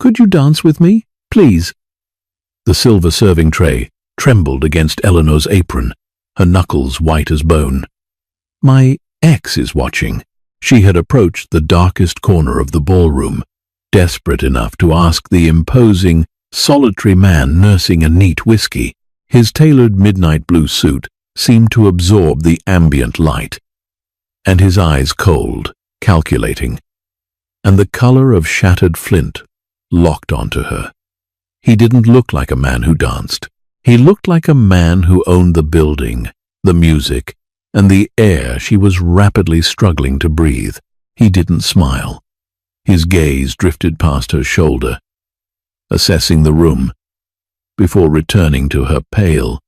Could you dance with me, please?" The silver serving tray trembled against Eleanor's apron, her knuckles white as bone. "My ex is watching." She had approached the darkest corner of the ballroom, desperate enough to ask the imposing, solitary man nursing a neat whiskey. His tailored midnight blue suit seemed to absorb the ambient light, and his eyes cold, calculating, and the color of shattered flint locked onto her. He didn't look like a man who danced. He looked like a man who owned the building, the music, and the air she was rapidly struggling to breathe. He didn't smile. His gaze drifted past her shoulder, assessing the room, before returning to her pale,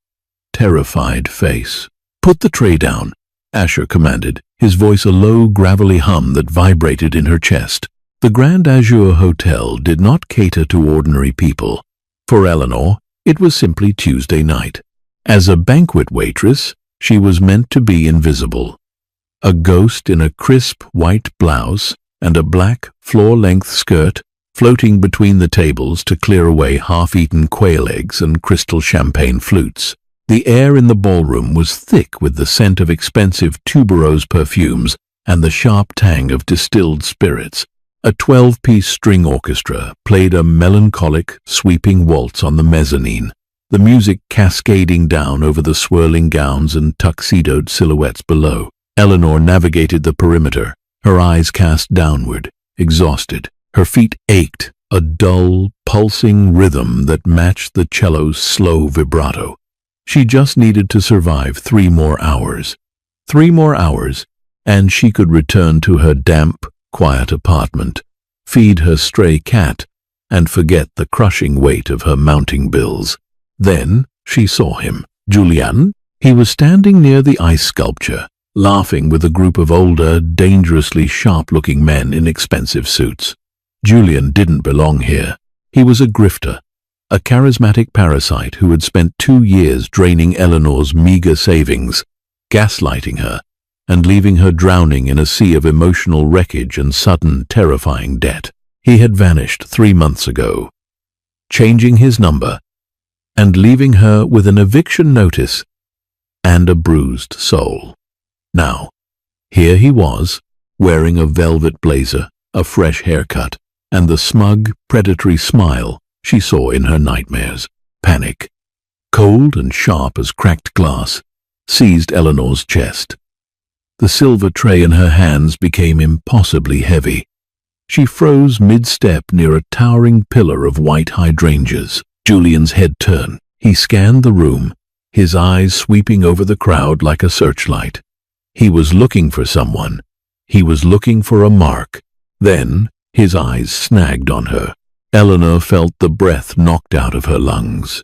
terrified face. "Put the tray down," Asher commanded, his voice a low, gravelly hum that vibrated in her chest. The Grand Azure Hotel did not cater to ordinary people. For Eleanor, it was simply Tuesday night. As a banquet waitress, she was meant to be invisible. A ghost in a crisp white blouse and a black floor-length skirt floating between the tables to clear away half-eaten quail eggs and crystal champagne flutes. The air in the ballroom was thick with the scent of expensive tuberose perfumes and the sharp tang of distilled spirits. A 12-piece string orchestra played a melancholic, sweeping waltz on the mezzanine, the music cascading down over the swirling gowns and tuxedoed silhouettes below. Eleanor navigated the perimeter, her eyes cast downward, exhausted. Her feet ached, a dull, pulsing rhythm that matched the cello's slow vibrato. She just needed to survive 3 more hours. 3 more hours, and she could return to her damp, quiet apartment, feed her stray cat, and forget the crushing weight of her mounting bills. Then she saw him. Julian? He was standing near the ice sculpture, laughing with a group of older, dangerously sharp-looking men in expensive suits. Julian didn't belong here. He was a grifter, a charismatic parasite who had spent 2 years draining Eleanor's meager savings, gaslighting her, and leaving her drowning in a sea of emotional wreckage and sudden, terrifying debt. He had vanished 3 months ago, changing his number and leaving her with an eviction notice and a bruised soul. Now, here he was, wearing a velvet blazer, a fresh haircut, and the smug, predatory smile she saw in her nightmares. Panic, cold and sharp as cracked glass, seized Eleanor's chest. The silver tray in her hands became impossibly heavy. She froze mid-step near a towering pillar of white hydrangeas. Julian's head turned. He scanned the room, his eyes sweeping over the crowd like a searchlight. He was looking for someone. He was looking for a mark. Then his eyes snagged on her. Eleanor felt the breath knocked out of her lungs.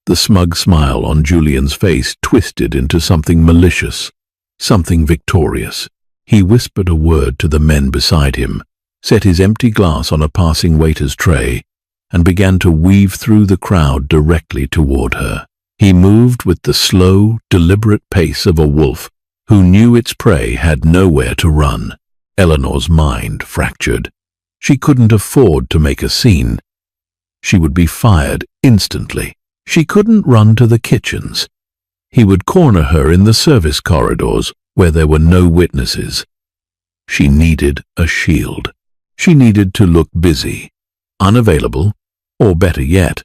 The smug smile on Julian's face twisted into something malicious, something victorious. He whispered a word to the men beside him, set his empty glass on a passing waiter's tray, and began to weave through the crowd directly toward her. He moved with the slow, deliberate pace of a wolf who knew its prey had nowhere to run. Eleanor's mind fractured. She couldn't afford to make a scene. She would be fired instantly. She couldn't run to the kitchens. He would corner her in the service corridors where there were no witnesses. She needed a shield. She needed to look busy, unavailable, or better yet,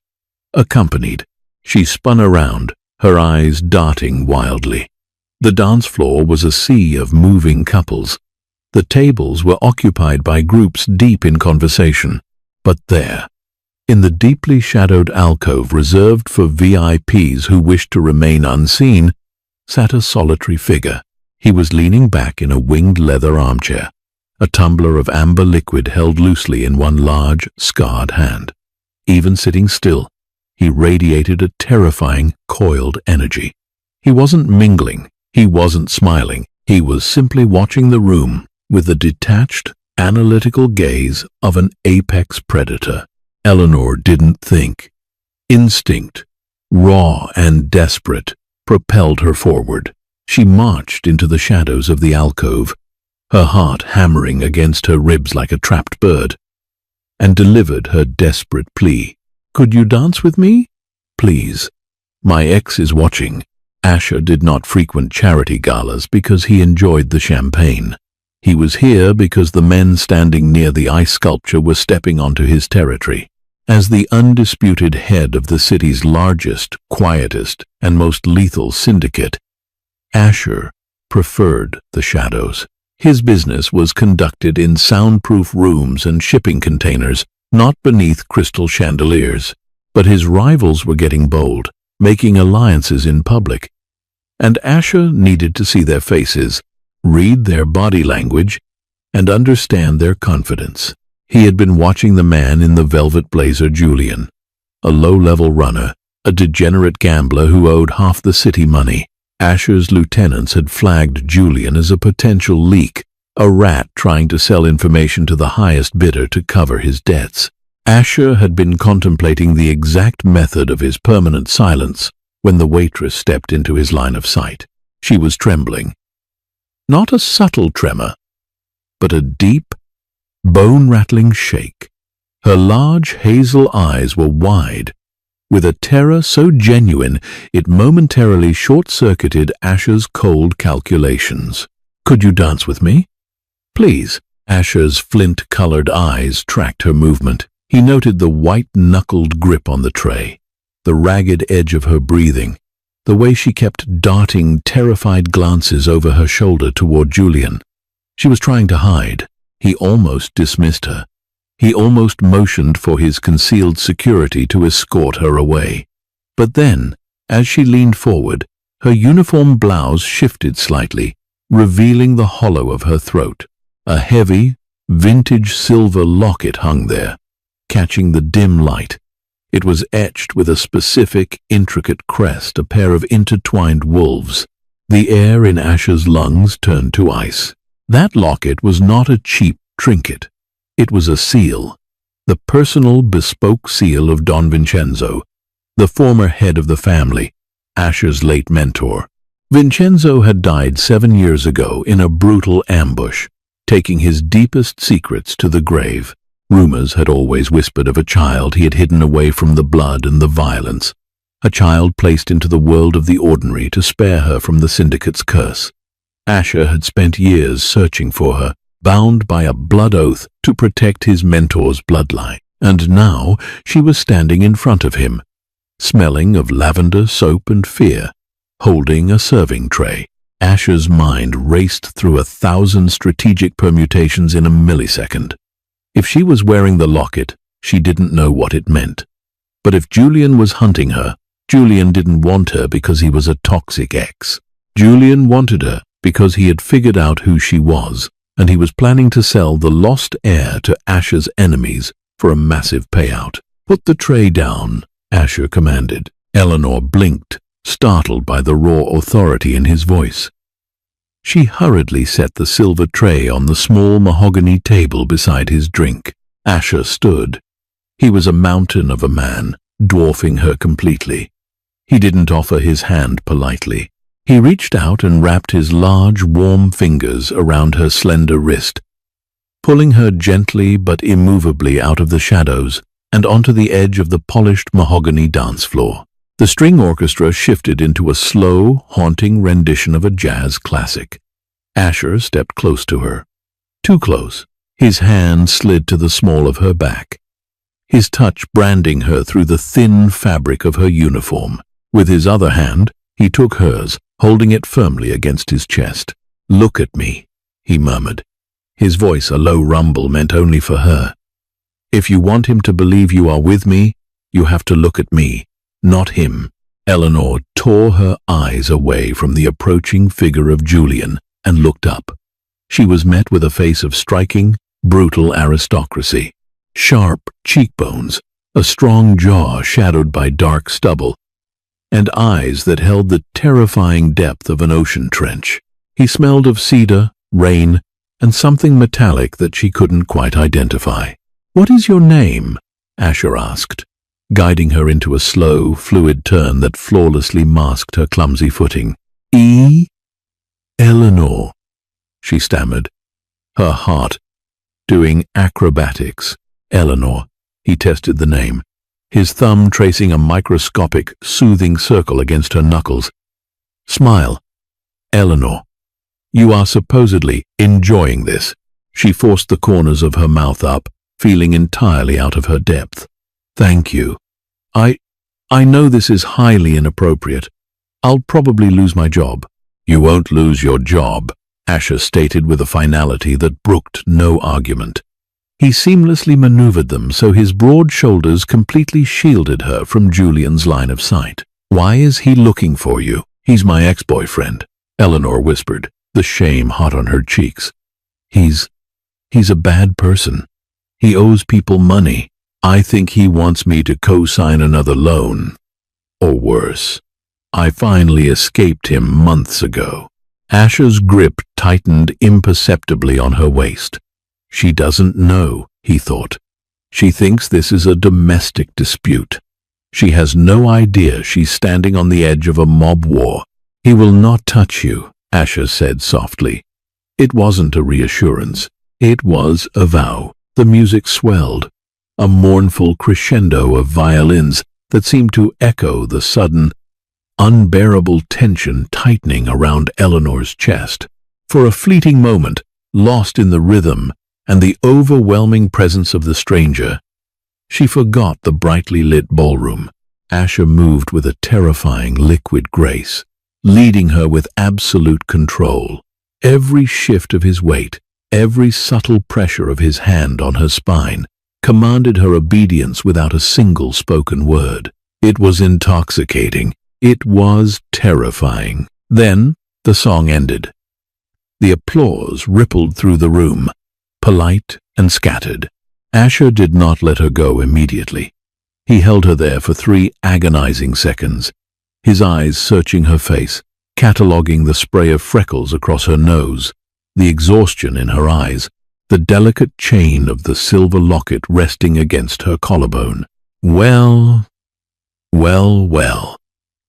accompanied. She spun around, her eyes darting wildly. The dance floor was a sea of moving couples. The tables were occupied by groups deep in conversation. But there, in the deeply shadowed alcove reserved for VIPs who wished to remain unseen, sat a solitary figure. He was leaning back in a winged leather armchair, a tumbler of amber liquid held loosely in one large, scarred hand. Even sitting still, he radiated a terrifying, coiled energy. He wasn't mingling. He wasn't smiling. He was simply watching the room with the detached, analytical gaze of an apex predator. Eleanor didn't think. Instinct, raw and desperate, propelled her forward. She marched into the shadows of the alcove, her heart hammering against her ribs like a trapped bird. and delivered her desperate plea. "Could you dance with me? Please. My ex is watching." Asher did not frequent charity galas because he enjoyed the champagne. He was here because the men standing near the ice sculpture were stepping onto his territory. As the undisputed head of the city's largest, quietest, and most lethal syndicate, Asher preferred the shadows. His business was conducted in soundproof rooms and shipping containers, not beneath crystal chandeliers. But his rivals were getting bold, making alliances in public. And Asher needed to see their faces, read their body language, and understand their confidence. He had been watching the man in the velvet blazer, Julian, a low-level runner, a degenerate gambler who owed half the city money. Asher's lieutenants had flagged Julian as a potential leak, a rat trying to sell information to the highest bidder to cover his debts. Asher had been contemplating the exact method of his permanent silence when the waitress stepped into his line of sight. She was trembling. Not a subtle tremor, but a deep, bone-rattling shake. Her large hazel eyes were wide, with a terror so genuine it momentarily short-circuited Asher's cold calculations. "Could you dance with me? Please." Asher's flint-colored eyes tracked her movement. He noted the white-knuckled grip on the tray, the ragged edge of her breathing, the way she kept darting terrified glances over her shoulder toward Julian. She was trying to hide. He almost dismissed her. He almost motioned for his concealed security to escort her away. But then, as she leaned forward, her uniform blouse shifted slightly, revealing the hollow of her throat. A heavy, vintage silver locket hung there, catching the dim light. It was etched with a specific, intricate crest, a pair of intertwined wolves. The air in Asher's lungs turned to ice. That locket was not a cheap trinket. It was a seal, the personal, bespoke seal of Don Vincenzo, the former head of the family, Asher's late mentor. Vincenzo had died 7 years ago in a brutal ambush, taking his deepest secrets to the grave. Rumors had always whispered of a child he had hidden away from the blood and the violence, a child placed into the world of the ordinary to spare her from the syndicate's curse. Asher had spent years searching for her, bound by a blood oath to protect his mentor's bloodline. And now she was standing in front of him, smelling of lavender, soap, and fear, holding a serving tray. Asher's mind raced through 1,000 strategic permutations in a millisecond. If she was wearing the locket, she didn't know what it meant. But if Julian was hunting her, Julian didn't want her because he was a toxic ex. Julian wanted her because he had figured out who she was, and he was planning to sell the lost heir to Asher's enemies for a massive payout. "Put the tray down," Asher commanded. Eleanor blinked, startled by the raw authority in his voice. She hurriedly set the silver tray on the small mahogany table beside his drink. Asher stood. He was a mountain of a man, dwarfing her completely. He didn't offer his hand politely. He reached out and wrapped his large, warm fingers around her slender wrist, pulling her gently but immovably out of the shadows and onto the edge of the polished mahogany dance floor. The string orchestra shifted into a slow, haunting rendition of a jazz classic. Asher stepped close to her. Too close. His hand slid to the small of her back, his touch branding her through the thin fabric of her uniform. With his other hand, he took hers, holding it firmly against his chest. "Look at me," he murmured. His voice, a low rumble, meant only for her. "If you want him to believe you are with me, you have to look at me, not him." Eleanor tore her eyes away from the approaching figure of Julian and looked up. She was met with a face of striking, brutal aristocracy. Sharp cheekbones, a strong jaw shadowed by dark stubble, and eyes that held the terrifying depth of an ocean trench. He smelled of cedar, rain, and something metallic that she couldn't quite identify. "What is your name?" Asher asked, guiding her into a slow, fluid turn that flawlessly masked her clumsy footing. "Eleanor," she stammered, her heart doing acrobatics. Eleanor. He tested the name, his thumb tracing a microscopic, soothing circle against her knuckles. Smile. Eleanor. You are supposedly enjoying this. She forced the corners of her mouth up, feeling entirely out of her depth. Thank you. I know this is highly inappropriate. I'll probably lose my job. You won't lose your job, Asher stated with a finality that brooked no argument. He seamlessly maneuvered them so his broad shoulders completely shielded her from Julian's line of sight. Why is he looking for you? He's my ex-boyfriend, Eleanor whispered, the shame hot on her cheeks. He's a bad person. He owes people money. I think he wants me to co-sign another loan. Or worse. I finally escaped him months ago. Asher's grip tightened imperceptibly on her waist. She doesn't know, he thought. She thinks this is a domestic dispute. She has no idea she's standing on the edge of a mob war. He will not touch you, Asher said softly. It wasn't a reassurance. It was a vow. The music swelled, a mournful crescendo of violins that seemed to echo the sudden, unbearable tension tightening around Eleanor's chest. For a fleeting moment, lost in the rhythm and the overwhelming presence of the stranger, she forgot the brightly lit ballroom. Asher moved with a terrifying liquid grace, leading her with absolute control. Every shift of his weight, every subtle pressure of his hand on her spine, commanded her obedience without a single spoken word. It was intoxicating. It was terrifying. Then the song ended. The applause rippled through the room, polite and scattered. Asher did not let her go immediately. He held her there for 3 agonizing seconds, his eyes searching her face, cataloging the spray of freckles across her nose, the exhaustion in her eyes, the delicate chain of the silver locket resting against her collarbone. Well, well, well.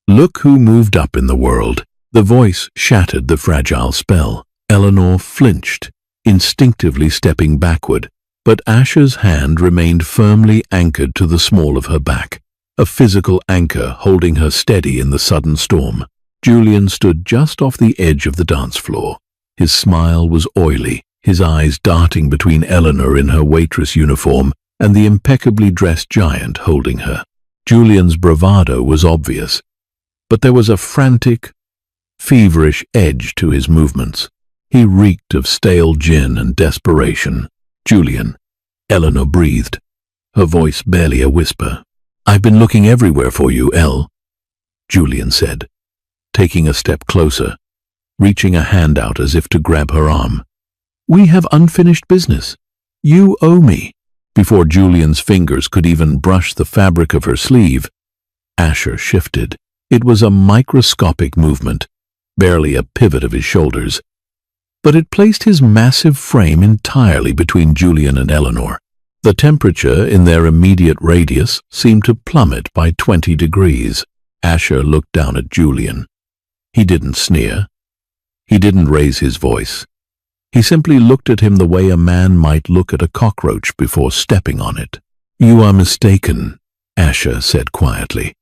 Look who moved up in the world. The voice shattered the fragile spell. Eleanor flinched, instinctively stepping backward, but Asher's hand remained firmly anchored to the small of her back, a physical anchor holding her steady in the sudden storm. Julian stood just off the edge of the dance floor. His smile was oily, his eyes darting between Eleanor in her waitress uniform and the impeccably dressed giant holding her. Julian's bravado was obvious, but there was a frantic, feverish edge to his movements. He reeked of stale gin and desperation. Julian, Eleanor breathed, her voice barely a whisper. I've been looking everywhere for you, Elle, Julian said, taking a step closer, reaching a hand out as if to grab her arm. We have unfinished business. You owe me. Before Julian's fingers could even brush the fabric of her sleeve, Asher shifted. It was a microscopic movement, barely a pivot of his shoulders, but it placed his massive frame entirely between Julian and Eleanor. The temperature in their immediate radius seemed to plummet by 20 degrees. Asher looked down at Julian. He didn't sneer. He didn't raise his voice. He simply looked at him the way a man might look at a cockroach before stepping on it. You are mistaken, Asher said quietly.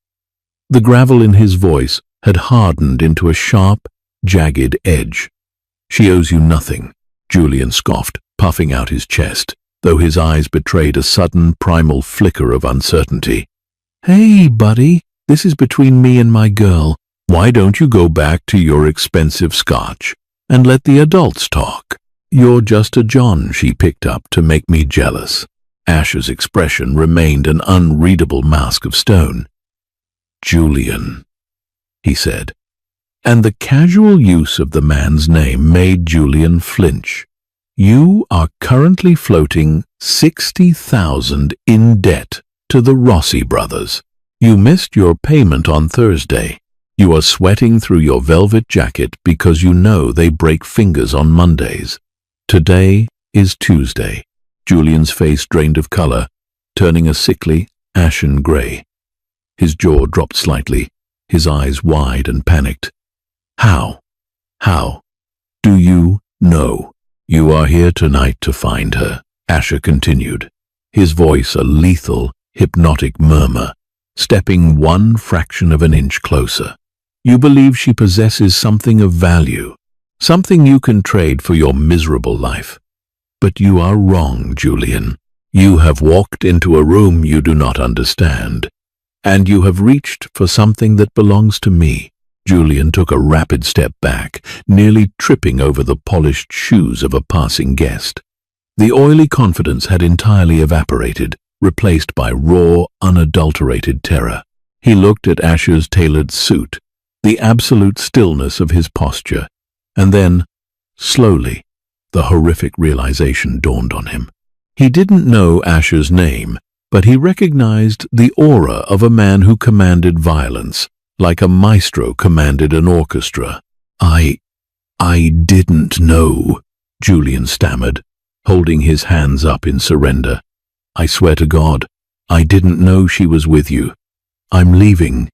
The gravel in his voice had hardened into a sharp, jagged edge. She owes you nothing, Julian scoffed, puffing out his chest, though his eyes betrayed a sudden primal flicker of uncertainty. Hey, buddy, this is between me and my girl. Why don't you go back to your expensive scotch and let the adults talk? You're just a John she picked up to make me jealous. Asher's expression remained an unreadable mask of stone. Julian, he said, and the casual use of the man's name made Julian flinch. You are currently floating 60,000 in debt to the Rossi brothers. You missed your payment on Thursday. You are sweating through your velvet jacket because you know they break fingers on Mondays. Today is Tuesday. Julian's face drained of color, turning a sickly, ashen gray. His jaw dropped slightly, his eyes wide and panicked. How? Do you know? You are here tonight to find her, Asher continued. his voice a lethal, hypnotic murmur, stepping one fraction of an inch closer. You believe she possesses something of value, something you can trade for your miserable life. But you are wrong, Julian. You have walked into a room you do not understand, and you have reached for something that belongs to me. Julian took a rapid step back, nearly tripping over the polished shoes of a passing guest. The oily confidence had entirely evaporated, replaced by raw, unadulterated terror. He looked at Asher's tailored suit, the absolute stillness of his posture, and then, slowly, the horrific realization dawned on him. He didn't know Asher's name, but he recognized the aura of a man who commanded violence, like a maestro commanded an orchestra. I didn't know," Julian stammered, holding his hands up in surrender. "I swear to God, I didn't know she was with you. I'm leaving.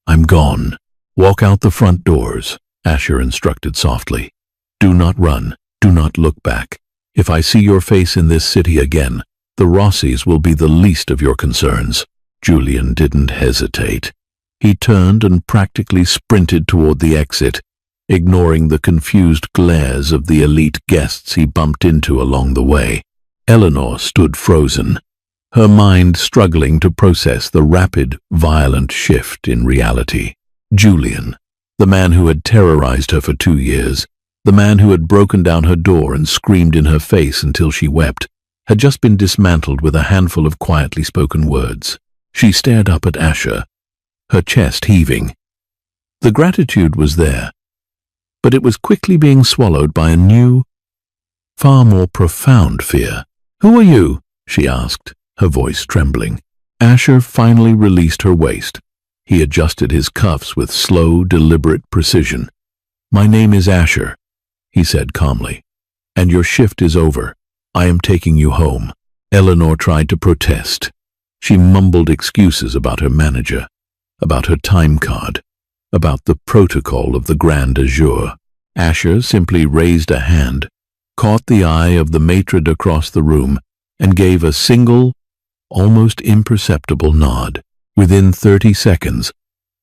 I'm gone." "Walk out the front doors," Asher instructed softly. "Do not run. Do not look back. If I see your face in this city again, the Rossis will be the least of your concerns." Julian didn't hesitate. He turned and practically sprinted toward the exit, ignoring the confused glares of the elite guests he bumped into along the way. Eleanor stood frozen, her mind struggling to process the rapid, violent shift in reality. Julian, the man who had terrorized her for 2 years, the man who had broken down her door and screamed in her face until she wept, had just been dismantled with a handful of quietly spoken words. She stared up at Asher, her chest heaving. The gratitude was there, but it was quickly being swallowed by a new, far more profound fear. "Who are you?" she asked, her voice trembling. Asher finally released her waist. He adjusted his cuffs with slow, deliberate precision. "My name is Asher," he said calmly, "and your shift is over. I am taking you home." Eleanor tried to protest. She mumbled excuses about her manager, about her time card, about the protocol of the Grand Azure. Asher simply raised a hand, caught the eye of the matron across the room, and gave a single, almost imperceptible nod. Within 30 seconds,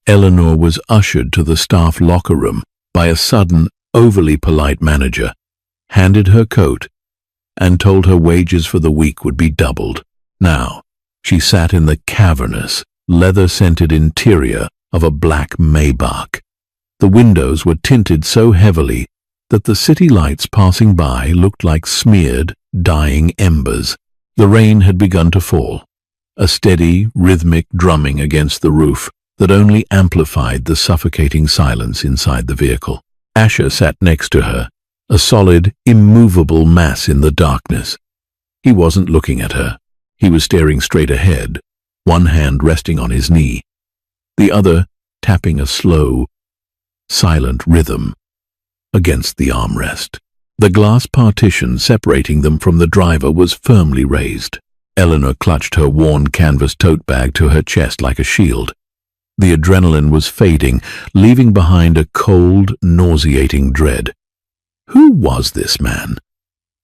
Eleanor was ushered to the staff locker room by a sudden, overly polite manager, handed her coat, and told her wages for the week would be doubled. Now, she sat in the cavernous, leather-scented interior of a black Maybach. The windows were tinted so heavily that the city lights passing by looked like smeared, dying embers. The rain had begun to fall, a steady, rhythmic drumming against the roof that only amplified the suffocating silence inside the vehicle. Asher sat next to her, a solid, immovable mass in the darkness. He wasn't looking at her. He was staring straight ahead, one hand resting on his knee, the other tapping a slow, silent rhythm against the armrest. The glass partition separating them from the driver was firmly raised. Eleanor clutched her worn canvas tote bag to her chest like a shield. The adrenaline was fading, leaving behind a cold, nauseating dread. Who was this man?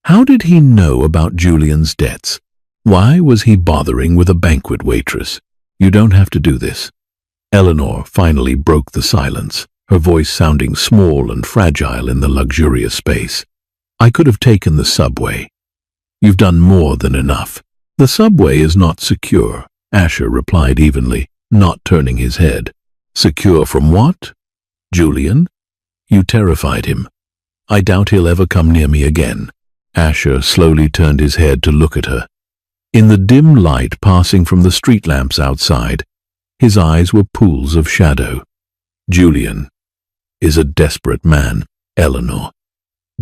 How did he know about Julian's debts? Why was he bothering with a banquet waitress? "You don't have to do this." Eleanor finally broke the silence, her voice sounding small and fragile in the luxurious space. "I could have taken the subway. You've done more than enough." "The subway is not secure," Asher replied evenly, not turning his head. "Secure from what?" "Julian? You terrified him. I doubt he'll ever come near me again." Asher slowly turned his head to look at her. In the dim light passing from the street lamps outside, his eyes were pools of shadow. "Julian is a desperate man, Eleanor.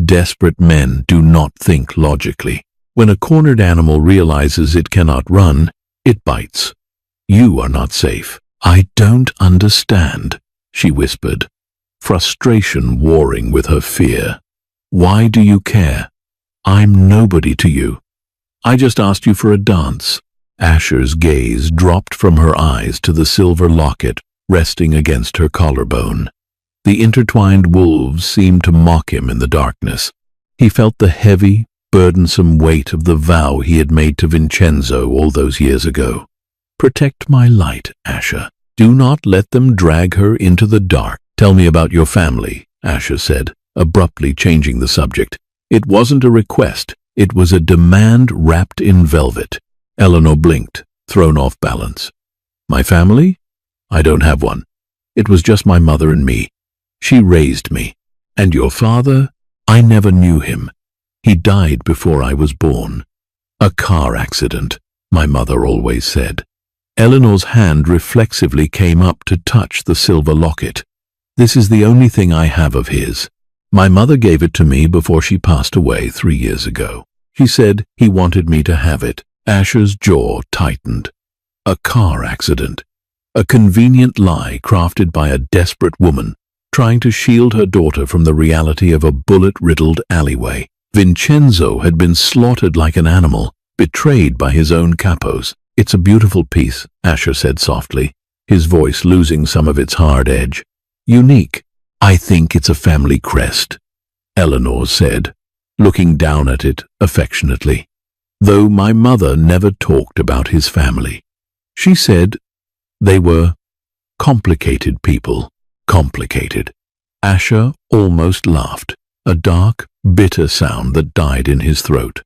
Desperate men do not think logically. When a cornered animal realizes it cannot run, it bites. You are not safe." "I don't understand," she whispered, frustration warring with her fear. "Why do you care? I'm nobody to you. I just asked you for a dance." Asher's gaze dropped from her eyes to the silver locket resting against her collarbone. The intertwined wolves seemed to mock him in the darkness. He felt the heavy, burdensome weight of the vow he had made to Vincenzo all those years ago. Protect my light, Asher. Do not let them drag her into the dark. Tell me about your family, Asher said, abruptly changing the subject. It wasn't a request. It was a demand wrapped in velvet. Eleanor blinked, thrown off balance. My family? I don't have one. It was just my mother and me. She raised me. And your father? I never knew him. He died before I was born. A car accident, my mother always said. Eleanor's hand reflexively came up to touch the silver locket. This is the only thing I have of his. My mother gave it to me before she passed away 3 years ago. He said he wanted me to have it. Asher's jaw tightened. A car accident. A convenient lie crafted by a desperate woman, trying to shield her daughter from the reality of a bullet-riddled alleyway. Vincenzo had been slaughtered like an animal, betrayed by his own capos. It's a beautiful piece, Asher said softly, his voice losing some of its hard edge. Unique. I think it's a family crest, Eleanor said, looking down at it affectionately. Though my mother never talked about his family. She said they were complicated people. Complicated. Asher almost laughed, a dark, bitter sound that died in his throat.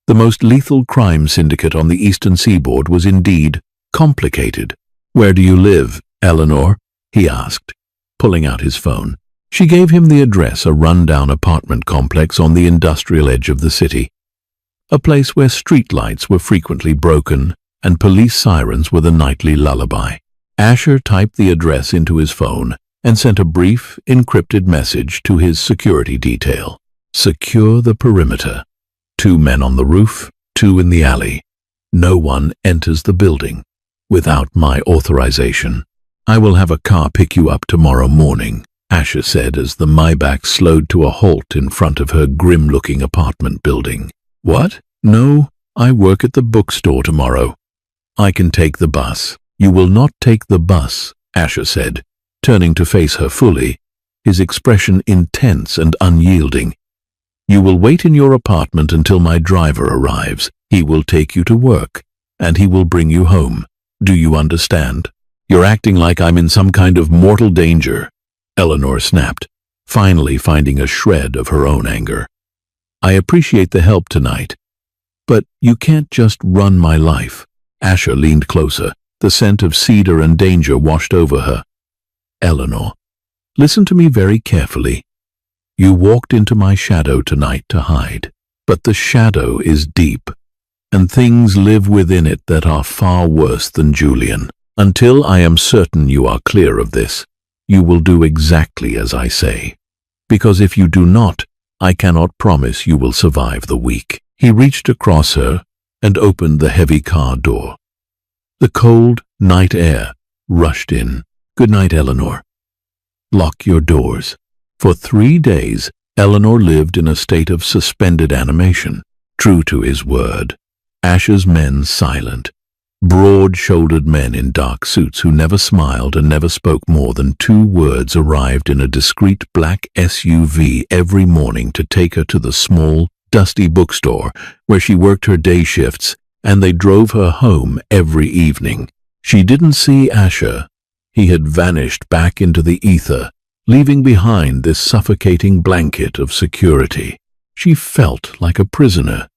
The most lethal crime syndicate on the eastern seaboard was indeed complicated. Where do you live, Eleanor? He asked, pulling out his phone. She gave him the address, a run-down apartment complex on the industrial edge of the city. A place where streetlights were frequently broken and police sirens were the nightly lullaby. Asher typed the address into his phone and sent a brief, encrypted message to his security detail. Secure the perimeter. 2 men on the roof, 2 in the alley. No one enters the building without my authorization. I will have a car pick you up tomorrow morning, Asher said as the Maybach slowed to a halt in front of her grim-looking apartment building. What? No, I work at the bookstore tomorrow. I can take the bus. You will not take the bus, Asher said, turning to face her fully, his expression intense and unyielding. You will wait in your apartment until my driver arrives. He will take you to work, and he will bring you home. Do you understand? You're acting like I'm in some kind of mortal danger, Eleanor snapped, finally finding a shred of her own anger. I appreciate the help tonight, but you can't just run my life. Asher leaned closer. The scent of cedar and danger washed over her. Eleanor, listen to me very carefully. You walked into my shadow tonight to hide, but the shadow is deep, and things live within it that are far worse than Julian. Until I am certain you are clear of this, you will do exactly as I say. Because if you do not, I cannot promise you will survive the week. He reached across her and opened the heavy car door. The cold night air rushed in. Good night, Eleanor. Lock your doors. For 3 days, Eleanor lived in a state of suspended animation, true to his word. Asher's men silent, broad-shouldered men in dark suits who never smiled and never spoke more than 2 words arrived in a discreet black SUV every morning to take her to the small, dusty bookstore where she worked her day shifts, and they drove her home every evening. She didn't see Asher. He had vanished back into the ether, leaving behind this suffocating blanket of security. She felt like a prisoner,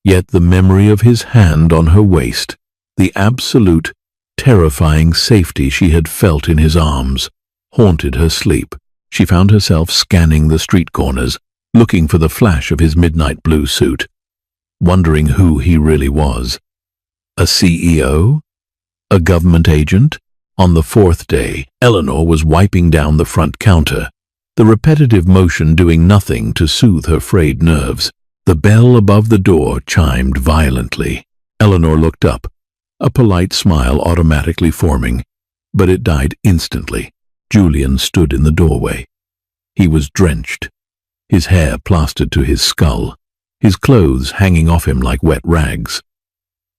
yet the memory of his hand on her waist, the absolute, terrifying safety she had felt in his arms, haunted her sleep. She found herself scanning the street corners, looking for the flash of his midnight blue suit, wondering who he really was. A CEO? A government agent? On the 4th day, Eleanor was wiping down the front counter, the repetitive motion doing nothing to soothe her frayed nerves. The bell above the door chimed violently. Eleanor looked up, a polite smile automatically forming, but it died instantly. Julian stood in the doorway. He was drenched, his hair plastered to his skull, his clothes hanging off him like wet rags.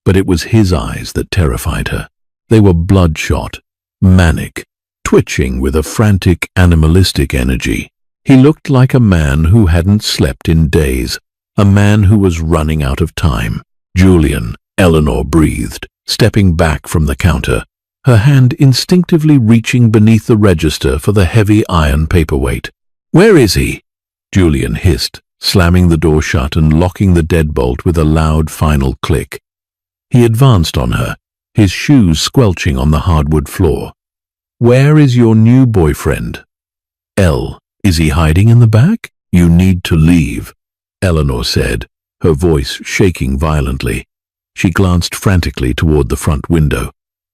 But it was his eyes that terrified her. They were bloodshot, manic, twitching with a frantic, animalistic energy. He looked like a man who hadn't slept in days, a man who was running out of time. Julian, Eleanor breathed, stepping back from the counter, her hand instinctively reaching beneath the register for the heavy iron paperweight. "Where is he?" Julian hissed, slamming the door shut and locking the deadbolt with a loud final click. He advanced on her, his shoes squelching on the hardwood floor. "Where is your new boyfriend?" "Elle, is he hiding in the back?" "You need to leave," Eleanor said, her voice shaking violently. She glanced frantically toward the front window.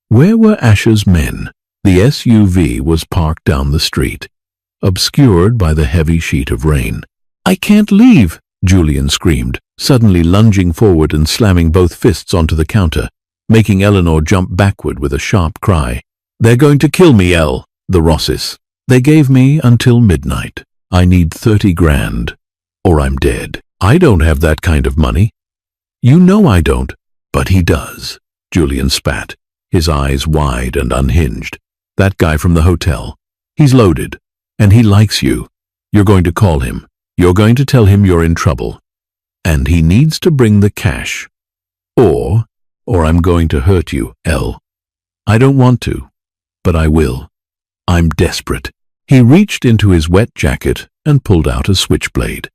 Where were Asher's men? The SUV was parked down the street, obscured by the heavy sheet of rain. "I can't leave," Julian screamed, suddenly lunging forward and slamming both fists onto the counter, making Eleanor jump backward with a sharp cry. "They're going to kill me, Elle, the Rosses. They gave me until midnight. I need 30 grand, or I'm dead. I don't have that kind of money." "You know I don't." "But he does," Julian spat, his eyes wide and unhinged. "That guy from the hotel. He's loaded, and he likes you. You're going to call him. You're going to tell him you're in trouble. And he needs to bring the cash. Or I'm going to hurt you, Elle. I don't want to, but I will. I'm desperate." He reached into his wet jacket and pulled out a switchblade.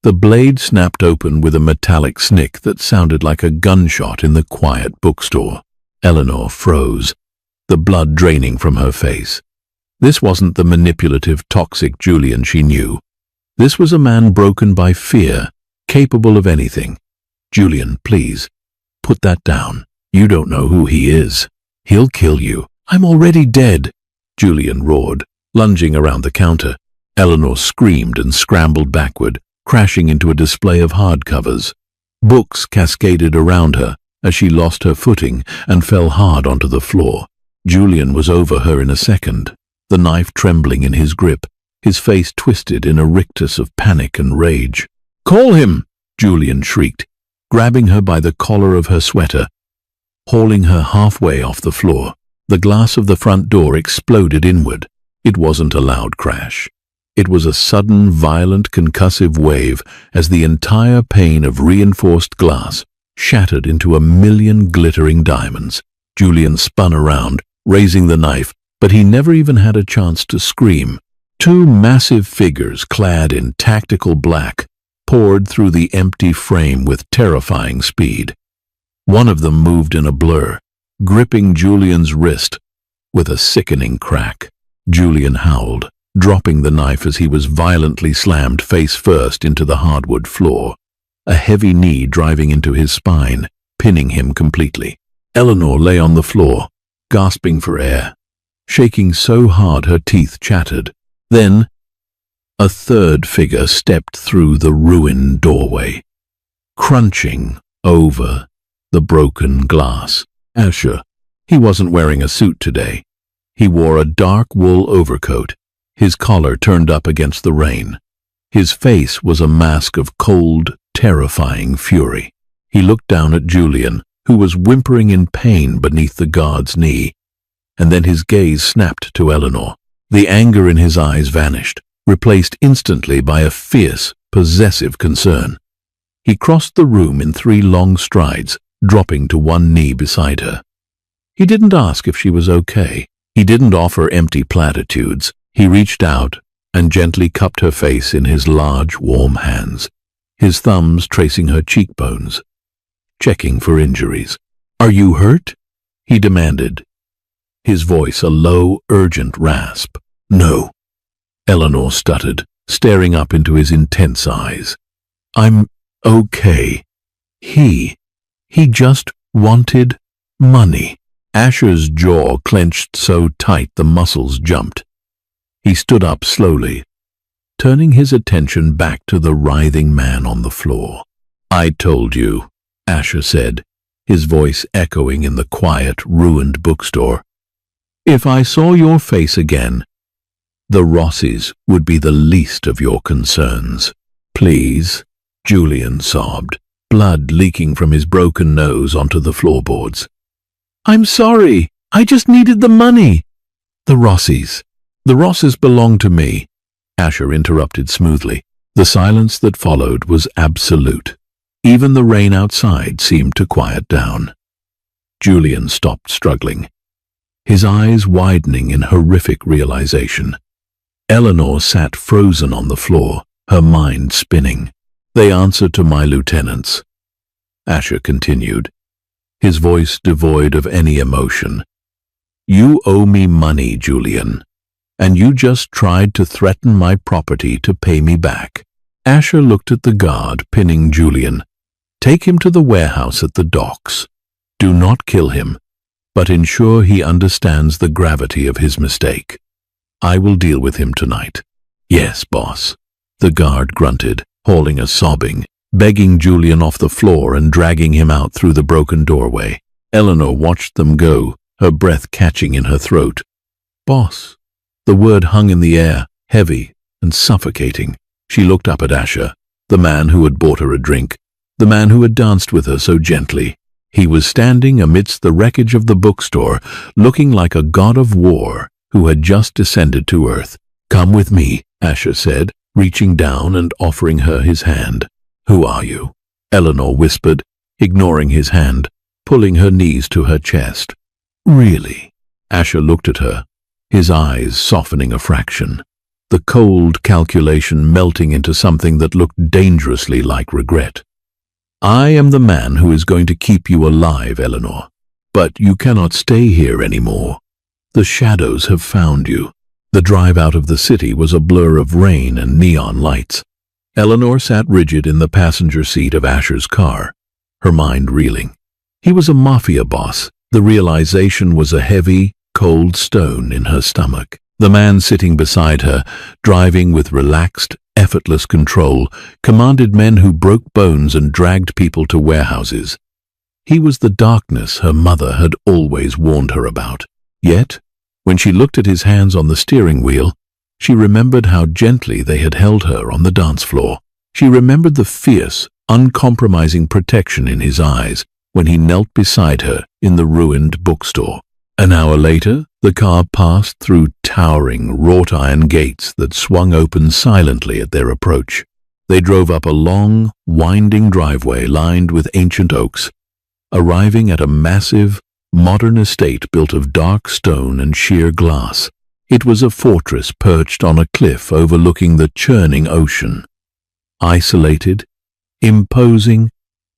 The blade snapped open with a metallic snick that sounded like a gunshot in the quiet bookstore. Eleanor froze, the blood draining from her face. This wasn't the manipulative, toxic Julian she knew. This was a man broken by fear, capable of anything. "Julian, please, put that down. You don't know who he is. He'll kill you." "I'm already dead," Julian roared, lunging around the counter. Eleanor screamed and scrambled backward, crashing into a display of hardcovers. Books cascaded around her as she lost her footing and fell hard onto the floor. Julian was over her in a second, the knife trembling in his grip, his face twisted in a rictus of panic and rage. "Call him!" Julian shrieked, grabbing her by the collar of her sweater, hauling her halfway off the floor. The glass of the front door exploded inward. It wasn't a loud crash. It was a sudden, violent, concussive wave as the entire pane of reinforced glass shattered into a million glittering diamonds. Julian spun around, raising the knife, but he never even had a chance to scream. Two massive figures clad in tactical black poured through the empty frame with terrifying speed. One of them moved in a blur, gripping Julian's wrist with a sickening crack. Julian howled, dropping the knife as he was violently slammed face first into the hardwood floor, a heavy knee driving into his spine, pinning him completely. Eleanor lay on the floor, gasping for air, shaking so hard her teeth chattered. Then, a third figure stepped through the ruined doorway, crunching over the broken glass. Asher. He wasn't wearing a suit today. He wore a dark wool overcoat, his collar turned up against the rain. His face was a mask of cold, terrifying fury. He looked down at Julian, who was whimpering in pain beneath the guard's knee, and then his gaze snapped to Eleanor. The anger in his eyes vanished, replaced instantly by a fierce, possessive concern. He crossed the room in 3 long strides, dropping to one knee beside her. He didn't ask if she was okay. He didn't offer empty platitudes. He reached out and gently cupped her face in his large, warm hands, his thumbs tracing her cheekbones, checking for injuries. "Are you hurt?" he demanded, his voice a low, urgent rasp. "No," Eleanor stuttered, staring up into his intense eyes. "I'm okay. He just wanted money." Asher's jaw clenched so tight the muscles jumped. He stood up slowly, turning his attention back to the writhing man on the floor. "I told you," Asher said, his voice echoing in the quiet, ruined bookstore. "If I saw your face again, the Rosses would be the least of your concerns." "Please," Julian sobbed, blood leaking from his broken nose onto the floorboards. "I'm sorry. I just needed the money." "The Rosses belong to me," Asher interrupted smoothly. The silence that followed was absolute. Even the rain outside seemed to quiet down. Julian stopped struggling, his eyes widening in horrific realization. Eleanor sat frozen on the floor, her mind spinning. "They answer to my lieutenants," Asher continued, his voice devoid of any emotion. "You owe me money, Julian, and you just tried to threaten my property to pay me back." Asher looked at the guard pinning Julian. "Take him to the warehouse at the docks. Do not kill him, but ensure he understands the gravity of his mistake. I will deal with him tonight." "Yes, boss," the guard grunted, hauling a sobbing, begging Julian off the floor and dragging him out through the broken doorway. Eleanor watched them go, her breath catching in her throat. "Boss." The word hung in the air, heavy and suffocating. She looked up at Asher, the man who had bought her a drink, the man who had danced with her so gently. He was standing amidst the wreckage of the bookstore, looking like a god of war who had just descended to earth. "Come with me," Asher said, reaching down and offering her his hand. "Who are you?" Eleanor whispered, ignoring his hand, pulling her knees to her chest. "Really?" Asher looked at her, his eyes softening a fraction, the cold calculation melting into something that looked dangerously like regret. "I am the man who is going to keep you alive, Eleanor, but you cannot stay here anymore. The shadows have found you." The drive out of the city was a blur of rain and neon lights. Eleanor sat rigid in the passenger seat of Asher's car, her mind reeling. He was a mafia boss. The realization was a heavy, cold stone in her stomach. The man sitting beside her, driving with relaxed, effortless control, commanded men who broke bones and dragged people to warehouses. He was the darkness her mother had always warned her about. Yet, when she looked at his hands on the steering wheel, she remembered how gently they had held her on the dance floor. She remembered the fierce, uncompromising protection in his eyes when he knelt beside her in the ruined bookstore. An hour later, the car passed through towering, wrought-iron gates that swung open silently at their approach. They drove up a long, winding driveway lined with ancient oaks, arriving at a massive, modern estate built of dark stone and sheer glass. It was a fortress perched on a cliff overlooking the churning ocean. Isolated, imposing,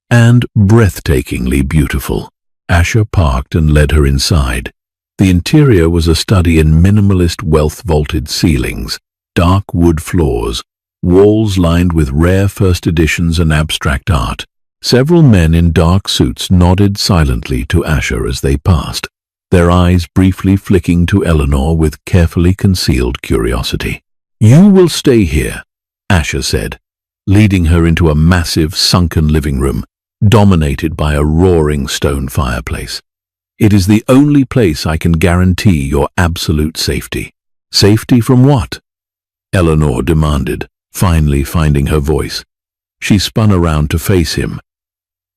and breathtakingly beautiful. Asher parked and led her inside. The interior was a study in minimalist wealth-vaulted ceilings, dark wood floors, walls lined with rare first editions and abstract art. Several men in dark suits nodded silently to Asher as they passed, their eyes briefly flicking to Eleanor with carefully concealed curiosity. "You will stay here," Asher said, leading her into a massive, sunken living room, dominated by a roaring stone fireplace. "It is the only place I can guarantee your absolute safety." "Safety from what?" Eleanor demanded, finally finding her voice. She spun around to face him,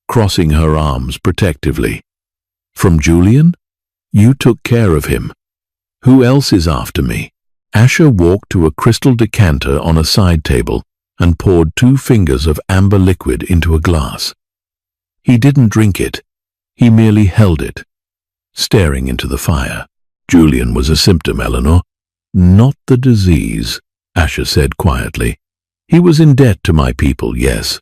crossing her arms protectively. "From Julian? You took care of him. Who else is after me?" Asher walked to a crystal decanter on a side table and poured 2 fingers of amber liquid into a glass. He didn't drink it. He merely held it, staring into the fire. "Julian was a symptom, Eleanor, not the disease," Asher said quietly. "He was in debt to my people, yes,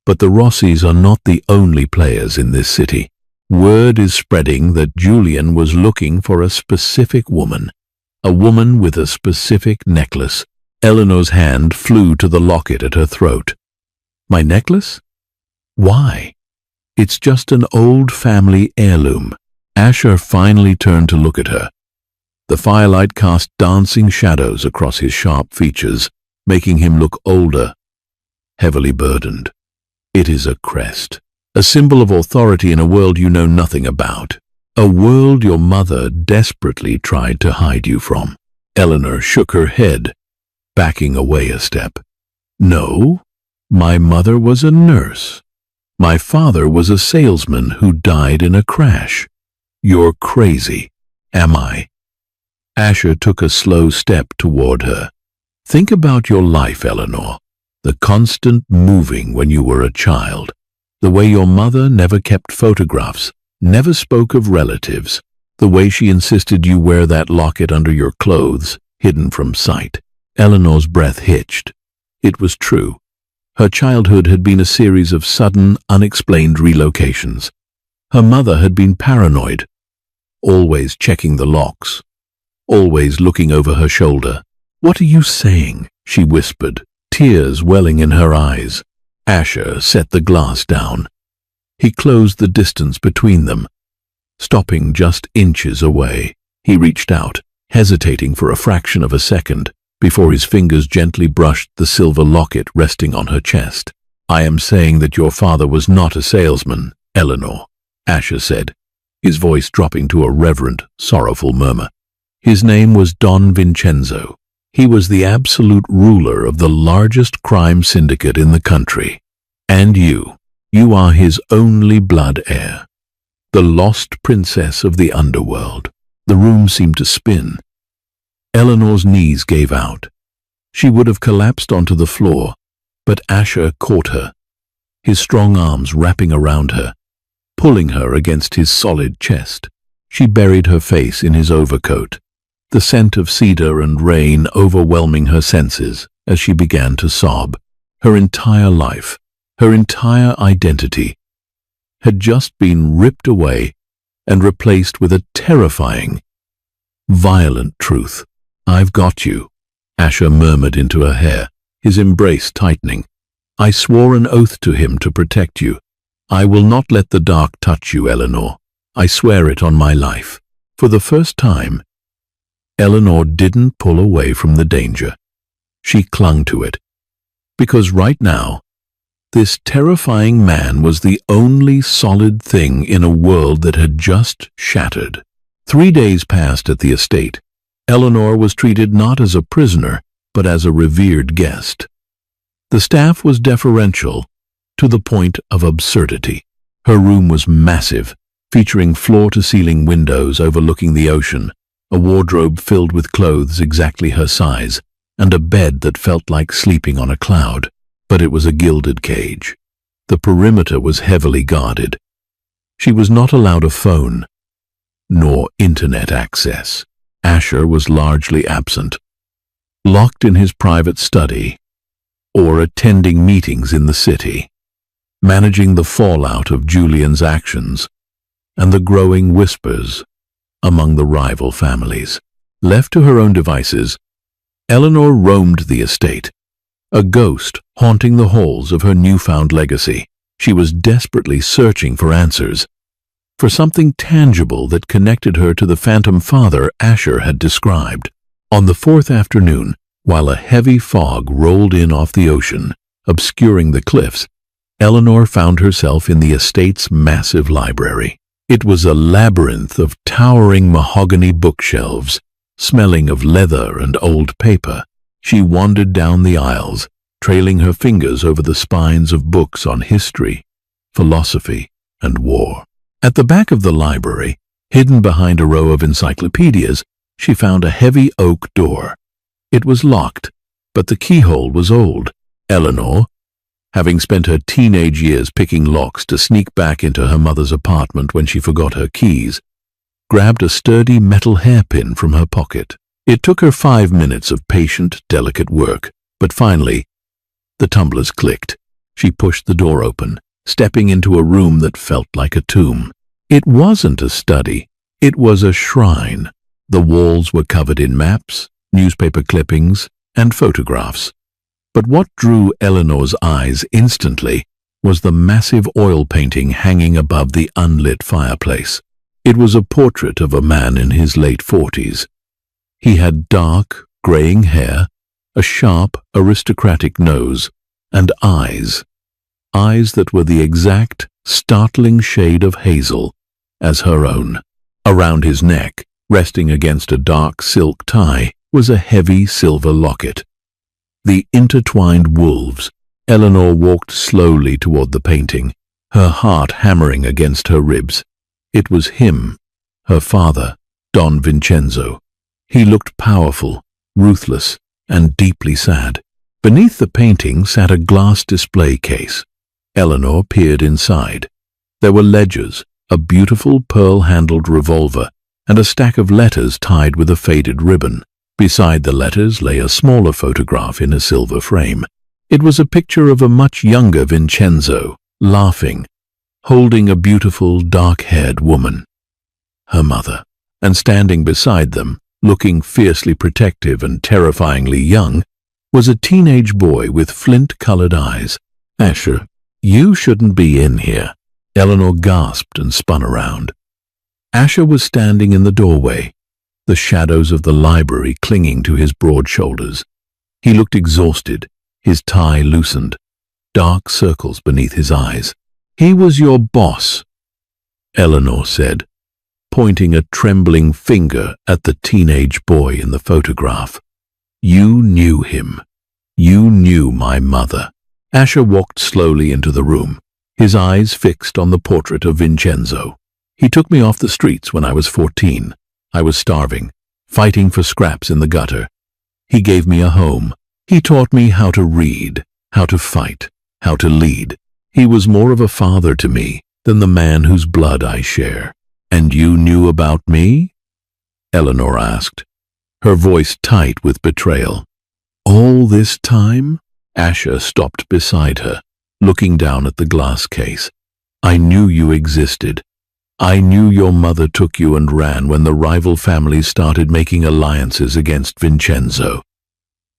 but the Rossis are not the only players in this city. Word is spreading that Julian was looking for a specific woman, a woman with a specific necklace." Eleanor's hand flew to the locket at her throat. "My necklace? Why?" "It's just an old family heirloom." Asher finally turned to look at her. The firelight cast dancing shadows across his sharp features, making him look older, heavily burdened. "It is a crest, a symbol of authority in a world you know nothing about, a world your mother desperately tried to hide you from." Eleanor shook her head, backing away a step. "No, my mother was a nurse. My father was a salesman who died in a crash. You're crazy, am I?" Asher took a slow step toward her. "Think about your life, Eleanor. the constant moving when you were a child, the way your mother never kept photographs, never spoke of relatives, the way she insisted you wear that locket under your clothes, hidden from sight. Eleanor's breath hitched. It was true. Her childhood had been a series of sudden, unexplained relocations. Her mother had been paranoid, always checking the locks, always looking over her shoulder. "What are you saying?" she whispered, tears welling in her eyes. Asher set the glass down. He closed the distance between them, stopping just inches away. He reached out, hesitating for a fraction of a second, before his fingers gently brushed the silver locket resting on her chest. "I am saying that your father was not a salesman, Eleanor," Asher said, his voice dropping to a reverent, sorrowful murmur. "His name was Don Vincenzo. He was the absolute ruler of the largest crime syndicate in the country. And you are his only blood heir. The lost princess of the underworld." The room seemed to spin. Eleanor's knees gave out. She would have collapsed onto the floor, but Asher caught her, his strong arms wrapping around her, pulling her against his solid chest. She buried her face in his overcoat, the scent of cedar and rain overwhelming her senses as she began to sob. Her entire life, her entire identity, had just been ripped away and replaced with a terrifying, violent truth. "I've got you," Asher murmured into her hair, his embrace tightening. "I swore an oath to him to protect you. I will not let the dark touch you, Eleanor. I swear it on my life." For the first time, Eleanor didn't pull away from the danger. She clung to it. Because right now, this terrifying man was the only solid thing in a world that had just shattered. 3 days passed at the estate. Eleanor was treated not as a prisoner, but as a revered guest. The staff was deferential, to the point of absurdity. Her room was massive, featuring floor-to-ceiling windows overlooking the ocean, a wardrobe filled with clothes exactly her size, and a bed that felt like sleeping on a cloud. But it was a gilded cage. The perimeter was heavily guarded. She was not allowed a phone, nor internet access. Asher was largely absent, locked in his private study, or attending meetings in the city, managing the fallout of Julian's actions and the growing whispers among the rival families. Left to her own devices, Eleanor roamed the estate, a ghost haunting the halls of her newfound legacy. She was desperately searching for answers, for something tangible that connected her to the phantom father Asher had described. On the 4th afternoon, while a heavy fog rolled in off the ocean, obscuring the cliffs, Eleanor found herself in the estate's massive library. It was a labyrinth of towering mahogany bookshelves, smelling of leather and old paper. She wandered down the aisles, trailing her fingers over the spines of books on history, philosophy, and war. At the back of the library, hidden behind a row of encyclopedias, she found a heavy oak door. It was locked, but the keyhole was old. Eleanor, having spent her teenage years picking locks to sneak back into her mother's apartment when she forgot her keys, grabbed a sturdy metal hairpin from her pocket. It took her 5 minutes of patient, delicate work, but finally, the tumblers clicked. She pushed the door open, stepping into a room that felt like a tomb. It wasn't a study, it was a shrine. The walls were covered in maps, newspaper clippings, and photographs. But what drew Eleanor's eyes instantly was the massive oil painting hanging above the unlit fireplace. It was a portrait of a man in his late 40s. He had dark, graying hair, a sharp, aristocratic nose, and eyes that were the exact, startling shade of hazel as her own. Around his neck, resting against a dark silk tie, was a heavy silver locket. The intertwined wolves. Eleanor walked slowly toward the painting, her heart hammering against her ribs. It was him, her father, Don Vincenzo. He looked powerful, ruthless, and deeply sad. Beneath the painting sat a glass display case. Eleanor peered inside. There were ledgers, a beautiful pearl-handled revolver, and a stack of letters tied with a faded ribbon. Beside the letters lay a smaller photograph in a silver frame. It was a picture of a much younger Vincenzo, laughing, holding a beautiful, dark-haired woman, her mother, and standing beside them, looking fiercely protective and terrifyingly young, was a teenage boy with flint-colored eyes. "Asher, you shouldn't be in here." Eleanor gasped and spun around. Asher was standing in the doorway, the shadows of the library clinging to his broad shoulders. He looked exhausted, his tie loosened, dark circles beneath his eyes. "He was your boss," Eleanor said, pointing a trembling finger at the teenage boy in the photograph. "You knew him. You knew my mother." Asher walked slowly into the room, his eyes fixed on the portrait of Vincenzo. "He took me off the streets when I was 14. I was starving, fighting for scraps in the gutter. He gave me a home. He taught me how to read, how to fight, how to lead. He was more of a father to me than the man whose blood I share." "And you knew about me?" Eleanor asked, her voice tight with betrayal. "All this time?" Asher stopped beside her, looking down at the glass case. "I knew you existed. I knew your mother took you and ran when the rival families started making alliances against Vincenzo.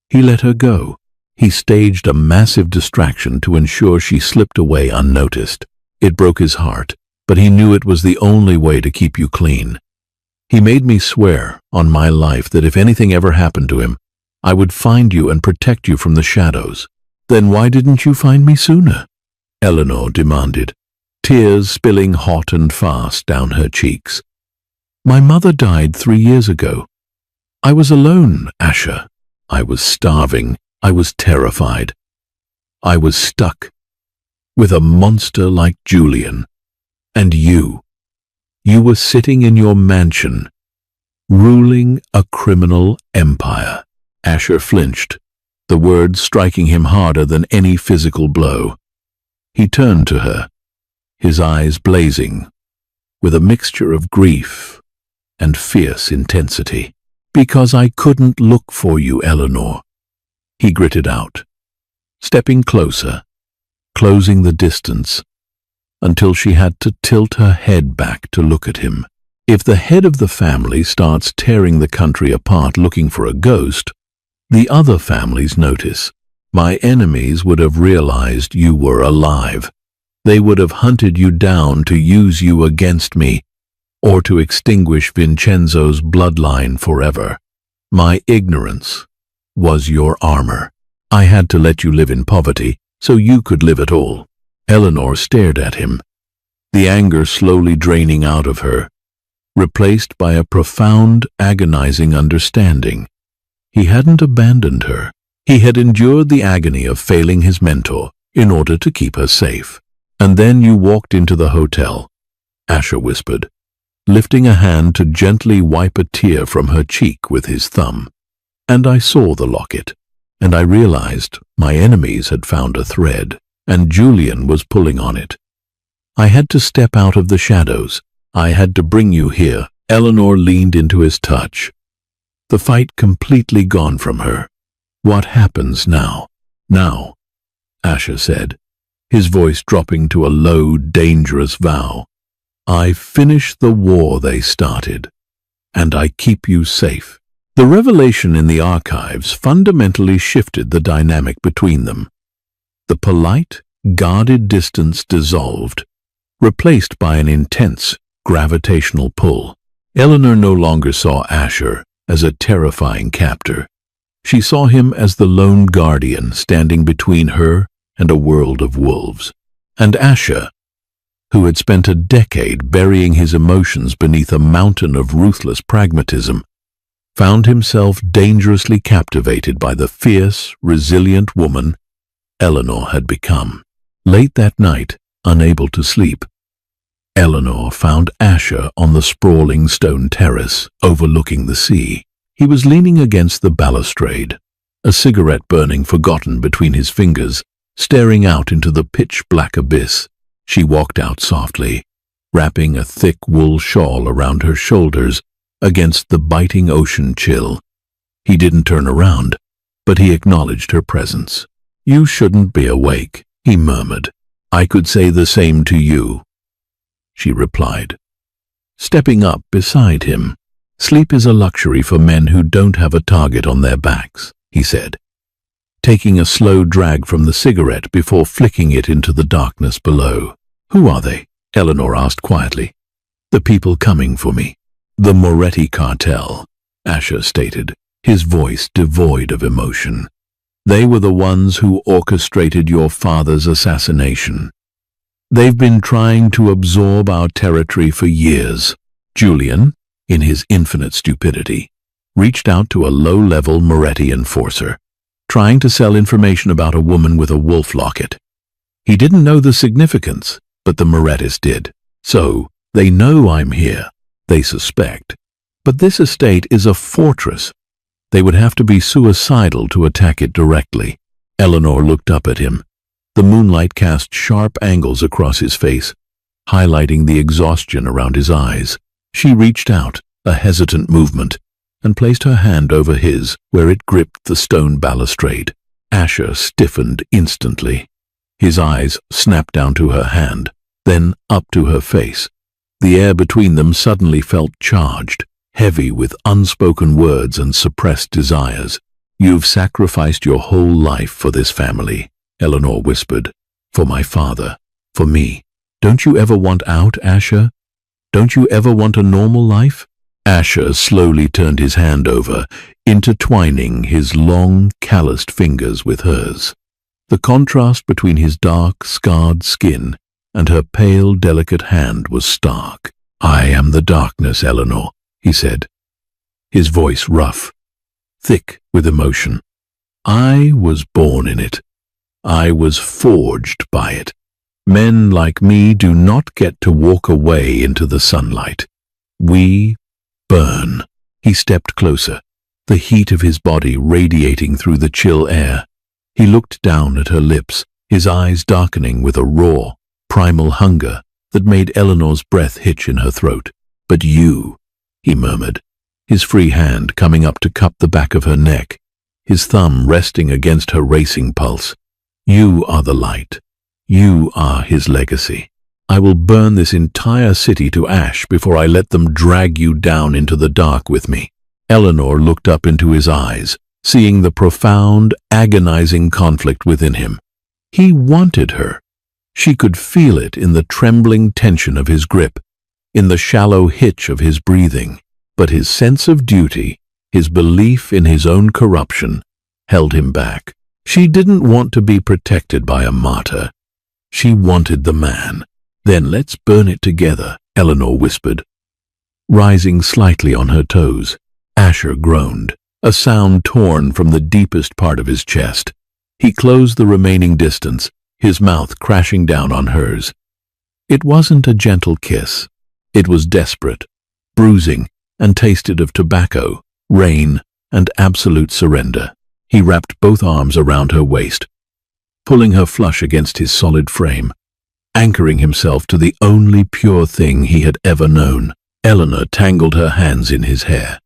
He let her go. He staged a massive distraction to ensure she slipped away unnoticed. It broke his heart, but he knew it was the only way to keep you clean. He made me swear on my life that if anything ever happened to him, I would find you and protect you from the shadows. Then why didn't you find me sooner?" Eleanor demanded, tears spilling hot and fast down her cheeks. "My mother died 3 years ago. I was alone, Asher. I was starving. I was terrified. I was stuck with a monster like Julian. And you were sitting in your mansion, ruling a criminal empire." Asher flinched, the words striking him harder than any physical blow. He turned to her, his eyes blazing with a mixture of grief and fierce intensity. "Because I couldn't look for you, Eleanor," he gritted out, stepping closer, closing the distance, until she had to tilt her head back to look at him. "If the head of the family starts tearing the country apart looking for a ghost, the other families notice. My enemies would have realized you were alive. They would have hunted you down to use you against me, or to extinguish Vincenzo's bloodline forever. My ignorance was your armor. I had to let you live in poverty so you could live at all." Eleanor stared at him, the anger slowly draining out of her, replaced by a profound, agonizing understanding. He hadn't abandoned her. He had endured the agony of failing his mentor in order to keep her safe. "And then you walked into the hotel," Asher whispered, lifting a hand to gently wipe a tear from her cheek with his thumb. "And I saw the locket, and I realized my enemies had found a thread, and Julian was pulling on it. I had to step out of the shadows. I had to bring you here." Eleanor leaned into his touch, the fight completely gone from her. "What happens now?" "Now," Asher said, his voice dropping to a low, dangerous vow, "I finish the war they started, and I keep you safe." The revelation in the archives fundamentally shifted the dynamic between them. The polite, guarded distance dissolved, replaced by an intense, gravitational pull. Eleanor no longer saw Asher as a terrifying captor. She saw him as the lone guardian standing between her and a world of wolves. And Asher, who had spent a decade burying his emotions beneath a mountain of ruthless pragmatism, found himself dangerously captivated by the fierce, resilient woman Eleanor had become. Late that night, unable to sleep, Eleanor found Asher on the sprawling stone terrace overlooking the sea. He was leaning against the balustrade, a cigarette burning forgotten between his fingers, staring out into the pitch-black abyss. She walked out softly, wrapping a thick wool shawl around her shoulders against the biting ocean chill. He didn't turn around, but he acknowledged her presence. "You shouldn't be awake," he murmured. "I could say the same to you," she replied. Stepping up beside him. "Sleep is a luxury for men who don't have a target on their backs," he said, taking a slow drag from the cigarette before flicking it into the darkness below. "Who are they?" Eleanor asked quietly. "The people coming for me." "The Moretti cartel," Asher stated, his voice devoid of emotion. "They were the ones who orchestrated your father's assassination. They've been trying to absorb our territory for years." Julian, in his infinite stupidity, reached out to a low-level Moretti enforcer, trying to sell information about a woman with a wolf locket. He didn't know the significance, but the Morettis did. "So, they know I'm here. They suspect. But this estate is a fortress. They would have to be suicidal to attack it directly." Eleanor looked up at him. The moonlight cast sharp angles across his face, highlighting the exhaustion around his eyes. She reached out, a hesitant movement, and placed her hand over his, where it gripped the stone balustrade. Asher stiffened instantly. His eyes snapped down to her hand, then up to her face. The air between them suddenly felt charged, heavy with unspoken words and suppressed desires. "You've sacrificed your whole life for this family," Eleanor whispered. "For my father. For me. Don't you ever want out, Asher? Don't you ever want a normal life?" Asher slowly turned his hand over, intertwining his long, calloused fingers with hers. The contrast between his dark, scarred skin and her pale, delicate hand was stark. "I am the darkness, Eleanor," he said, his voice rough, thick with emotion. "I was born in it. I was forged by it. Men like me do not get to walk away into the sunlight. We burn." He stepped closer, the heat of his body radiating through the chill air. He looked down at her lips, his eyes darkening with a raw, primal hunger that made Eleanor's breath hitch in her throat. "But you," he murmured, his free hand coming up to cup the back of her neck, his thumb resting against her racing pulse. "You are the light. You are his legacy. I will burn this entire city to ash before I let them drag you down into the dark with me." Eleanor looked up into his eyes, seeing the profound, agonizing conflict within him. He wanted her. She could feel it in the trembling tension of his grip, in the shallow hitch of his breathing. But his sense of duty, his belief in his own corruption, held him back. She didn't want to be protected by a martyr. She wanted the man. "Then let's burn it together," Eleanor whispered. Rising slightly on her toes, Asher groaned, a sound torn from the deepest part of his chest. He closed the remaining distance, his mouth crashing down on hers. It wasn't a gentle kiss. It was desperate, bruising, and tasted of tobacco, rain, and absolute surrender. He wrapped both arms around her waist, pulling her flush against his solid frame, anchoring himself to the only pure thing he had ever known. Eleanor tangled her hands in his hair,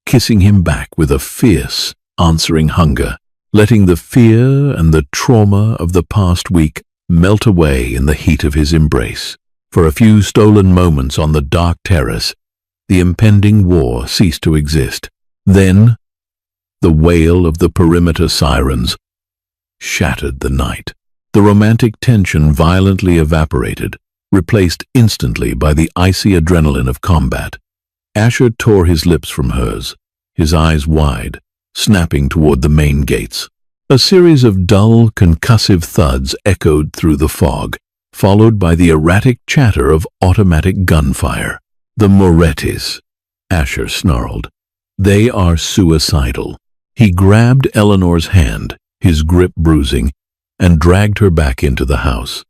kissing him back with a fierce, answering hunger, letting the fear and the trauma of the past week melt away in the heat of his embrace. For a few stolen moments on the dark terrace, the impending war ceased to exist. Then, the wail of the perimeter sirens shattered the night. The romantic tension violently evaporated, replaced instantly by the icy adrenaline of combat. Asher tore his lips from hers, his eyes wide, snapping toward the main gates. A series of dull, concussive thuds echoed through the fog, followed by the erratic chatter of automatic gunfire. "The Morettis," Asher snarled. "They are suicidal." He grabbed Eleanor's hand, his grip bruising, and dragged her back into the house.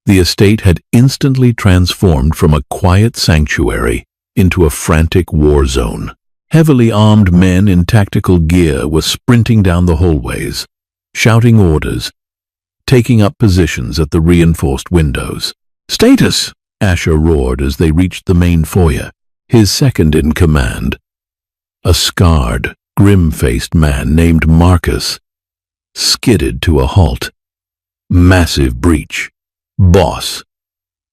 The estate had instantly transformed from a quiet sanctuary into a frantic war zone. Heavily armed men in tactical gear were sprinting down the hallways, shouting orders, taking up positions at the reinforced windows. "Status!" Asher roared as they reached the main foyer. His second in command, a scarred, grim-faced man named Marcus, skidded to a halt. "Massive breach. Boss."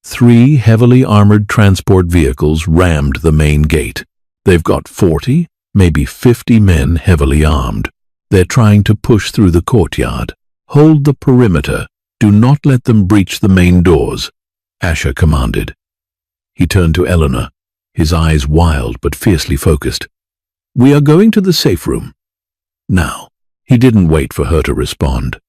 3 heavily armored transport vehicles rammed the main gate. They've got 40, maybe 50 men heavily armed. They're trying to push through the courtyard. "Hold the perimeter. Do not let them breach the main doors," Asher commanded. He turned to Eleanor, his eyes wild but fiercely focused. "We are going to the safe room." Now, he didn't wait for her to respond.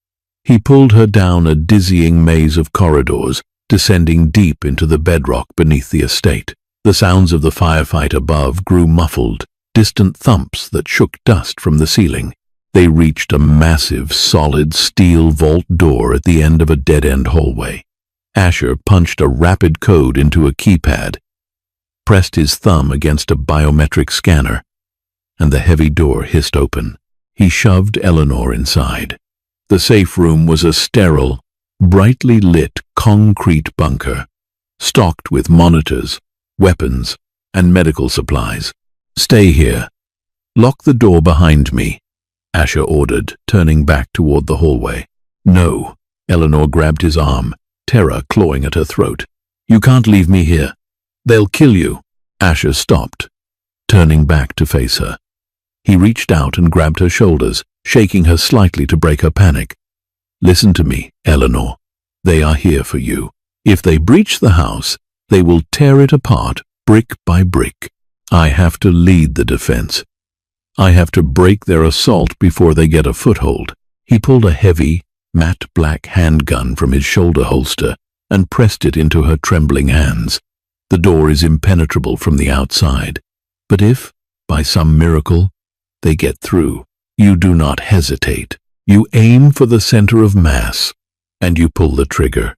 He pulled her down a dizzying maze of corridors, descending deep into the bedrock beneath the estate. The sounds of the firefight above grew muffled, distant thumps that shook dust from the ceiling. They reached a massive, solid steel vault door at the end of a dead-end hallway. Asher punched a rapid code into a keypad, pressed his thumb against a biometric scanner, and the heavy door hissed open. He shoved Eleanor inside. The safe room was a sterile, brightly lit concrete bunker, stocked with monitors, weapons, and medical supplies. "Stay here. Lock the door behind me," Asher ordered, turning back toward the hallway. "No." Eleanor grabbed his arm, terror clawing at her throat. "You can't leave me here. They'll kill you." Asher stopped, turning back to face her. He reached out and grabbed her shoulders, shaking her slightly to break her panic. "Listen to me, Eleanor. They are here for you. If they breach the house, they will tear it apart, brick by brick. I have to lead the defense. I have to break their assault before they get a foothold." He pulled a heavy, matte black handgun from his shoulder holster and pressed it into her trembling hands. "The door is impenetrable from the outside, but if, by some miracle, they get through, you do not hesitate. You aim for the center of mass, and you pull the trigger.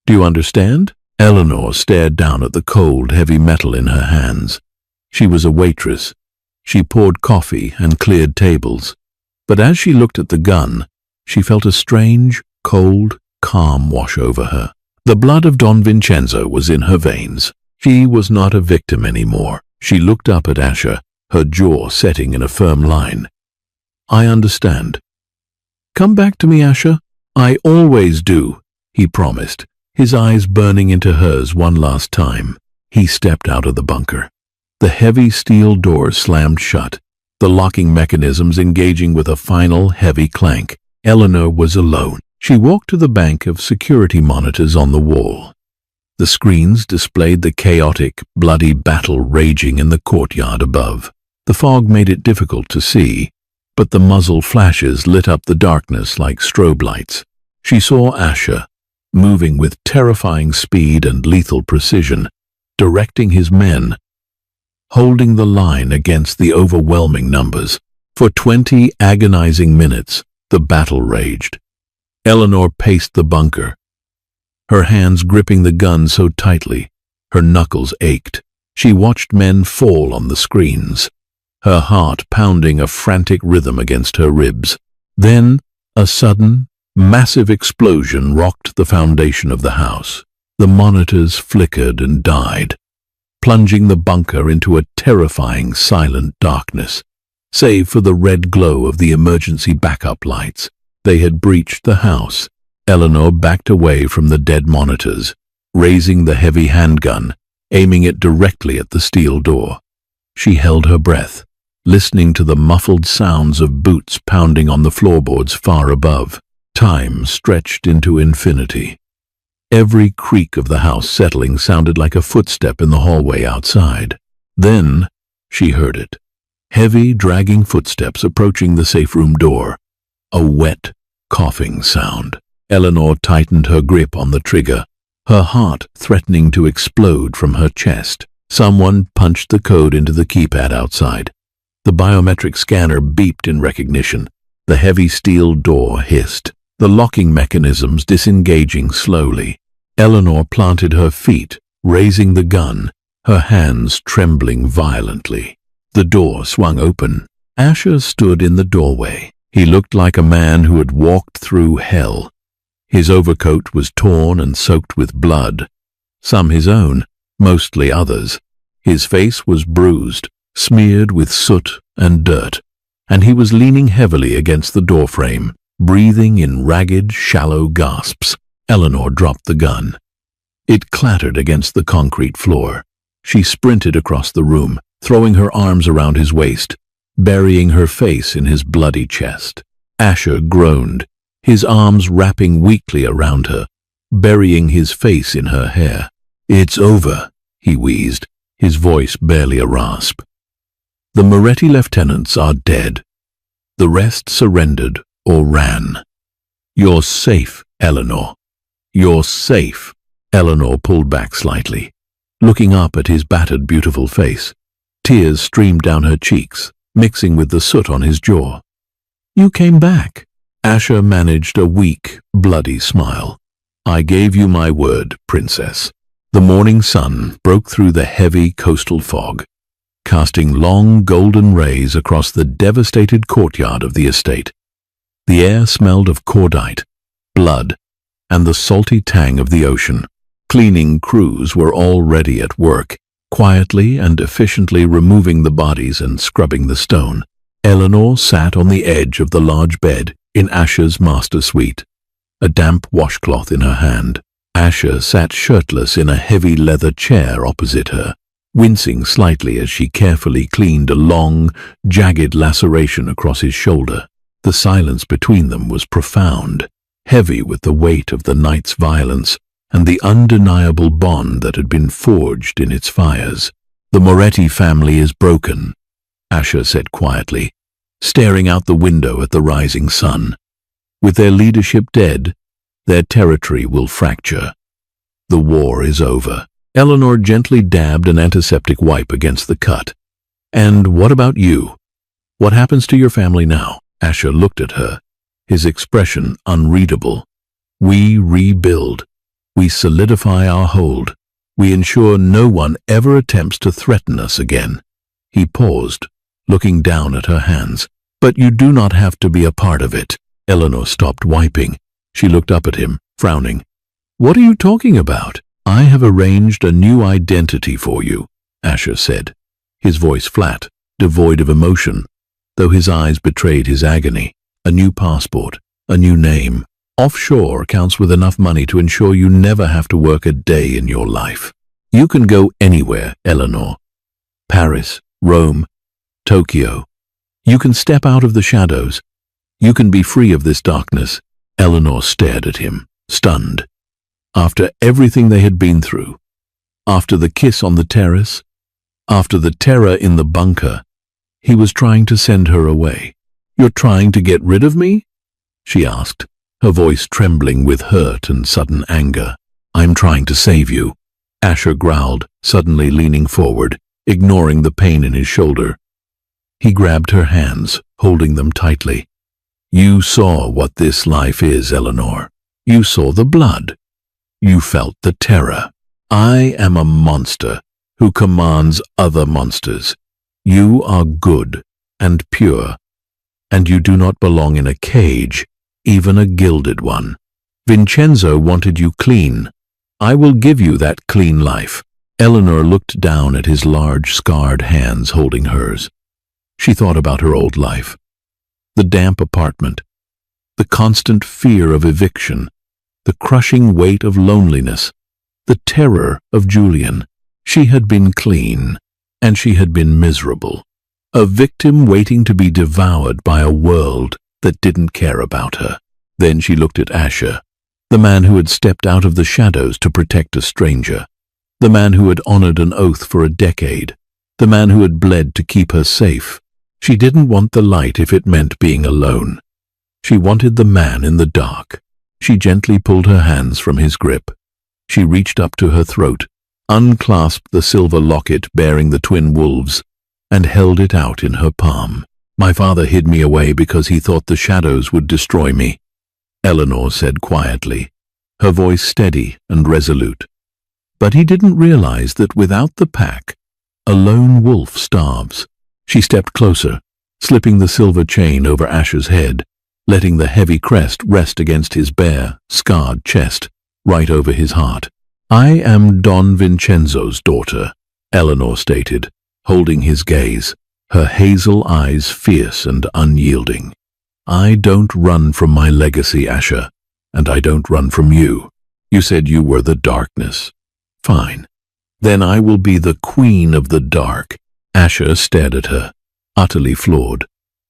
Do you understand?" Eleanor stared down at the cold, heavy metal in her hands. She was a waitress. She poured coffee and cleared tables. But as she looked at the gun, she felt a strange, cold calm wash over her. The blood of Don Vincenzo was in her veins. She was not a victim anymore. She looked up at Asher, her jaw setting in a firm line. "I understand." "Come back to me, Asher." "I always do," he promised, his eyes burning into hers one last time. He stepped out of the bunker. The heavy steel door slammed shut, the locking mechanisms engaging with a final heavy clank. Eleanor was alone. She walked to the bank of security monitors on the wall. The screens displayed the chaotic, bloody battle raging in the courtyard above. The fog made it difficult to see, but the muzzle flashes lit up the darkness like strobe lights. She saw Asher, moving with terrifying speed and lethal precision, directing his men, holding the line against the overwhelming numbers. For 20 agonizing minutes, the battle raged. Eleanor paced the bunker, her hands gripping the gun so tightly, her knuckles ached. She watched men fall on the screens, her heart pounding a frantic rhythm against her ribs. Then, a sudden, massive explosion rocked the foundation of the house. The monitors flickered and died, plunging the bunker into a terrifying, silent darkness. Save for the red glow of the emergency backup lights, they had breached the house. Eleanor backed away from the dead monitors, raising the heavy handgun, aiming it directly at the steel door. She held her breath, listening to the muffled sounds of boots pounding on the floorboards far above. Time stretched into infinity. Every creak of the house settling sounded like a footstep in the hallway outside. Then she heard it. Heavy, dragging footsteps approaching the safe room door. A wet, coughing sound. Eleanor tightened her grip on the trigger, her heart threatening to explode from her chest. Someone punched the code into the keypad outside. The biometric scanner beeped in recognition. The heavy steel door hissed, the locking mechanisms disengaging slowly. Eleanor planted her feet, raising the gun, her hands trembling violently. The door swung open. Asher stood in the doorway. He looked like a man who had walked through hell. His overcoat was torn and soaked with blood, some his own, mostly others. His face was bruised, smeared with soot and dirt, and he was leaning heavily against the doorframe, breathing in ragged, shallow gasps. Eleanor dropped the gun. It clattered against the concrete floor. She sprinted across the room, throwing her arms around his waist, burying her face in his bloody chest. Asher groaned, his arms wrapping weakly around her, burying his face in her hair. "It's over," he wheezed, his voice barely a rasp. "The Moretti lieutenants are dead. The rest surrendered or ran. You're safe, Eleanor. You're safe." Eleanor pulled back slightly, looking up at his battered, beautiful face. Tears streamed down her cheeks, mixing with the soot on his jaw. "You came back." Asher managed a weak, bloody smile. "I gave you my word, princess." The morning sun broke through the heavy coastal fog, casting long golden rays across the devastated courtyard of the estate. The air smelled of cordite, blood, and the salty tang of the ocean. Cleaning crews were already at work, quietly and efficiently removing the bodies and scrubbing the stone. Eleanor sat on the edge of the large bed in Asher's master suite, a damp washcloth in her hand. Asher sat shirtless in a heavy leather chair opposite her, wincing slightly as she carefully cleaned a long, jagged laceration across his shoulder. The silence between them was profound, heavy with the weight of the night's violence and the undeniable bond that had been forged in its fires. "The Moretti family is broken," Asher said quietly, staring out the window at the rising sun. "With their leadership dead, their territory will fracture. The war is over." Eleanor gently dabbed an antiseptic wipe against the cut. "And what about you? What happens to your family now?" Asher looked at her, his expression unreadable. "We rebuild. We solidify our hold. We ensure no one ever attempts to threaten us again." He paused, looking down at her hands. "But you do not have to be a part of it." Eleanor stopped wiping. She looked up at him, frowning. "What are you talking about?" "I have arranged a new identity for you," Asher said, his voice flat, devoid of emotion, though his eyes betrayed his agony. "A new passport, a new name. Offshore counts with enough money to ensure you never have to work a day in your life. You can go anywhere, Eleanor. Paris, Rome, Tokyo. You can step out of the shadows. You can be free of this darkness." Eleanor stared at him, stunned. After everything they had been through, after the kiss on the terrace, after the terror in the bunker, he was trying to send her away. "You're trying to get rid of me?" she asked, her voice trembling with hurt and sudden anger. "I'm trying to save you," Asher growled, suddenly leaning forward, ignoring the pain in his shoulder. He grabbed her hands, holding them tightly. "You saw what this life is, Eleanor. You saw the blood. You felt the terror. I am a monster who commands other monsters. You are good and pure, and you do not belong in a cage, even a gilded one. Vincenzo wanted you clean. I will give you that clean life." Eleanor looked down at his large, scarred hands holding hers. She thought about her old life. The damp apartment, the constant fear of eviction, the crushing weight of loneliness, the terror of Julian. She had been clean, and she had been miserable. A victim waiting to be devoured by a world that didn't care about her. Then she looked at Asher, the man who had stepped out of the shadows to protect a stranger, the man who had honored an oath for a decade, the man who had bled to keep her safe. She didn't want the light if it meant being alone. She wanted the man in the dark. She gently pulled her hands from his grip. She reached up to her throat, unclasped the silver locket bearing the twin wolves, and held it out in her palm. "My father hid me away because he thought the shadows would destroy me," Eleanor said quietly, her voice steady and resolute. "But he didn't realize that without the pack, a lone wolf starves. She stepped closer, slipping the silver chain over Asher's head, letting the heavy crest rest against his bare, scarred chest, right over his heart. "I am Don Vincenzo's daughter," Eleanor stated, holding his gaze, her hazel eyes fierce and unyielding. "I don't run from my legacy, Asher, and I don't run from you. You said you were the darkness. Fine. Then I will be the queen of the dark." Asher stared at her, utterly floored.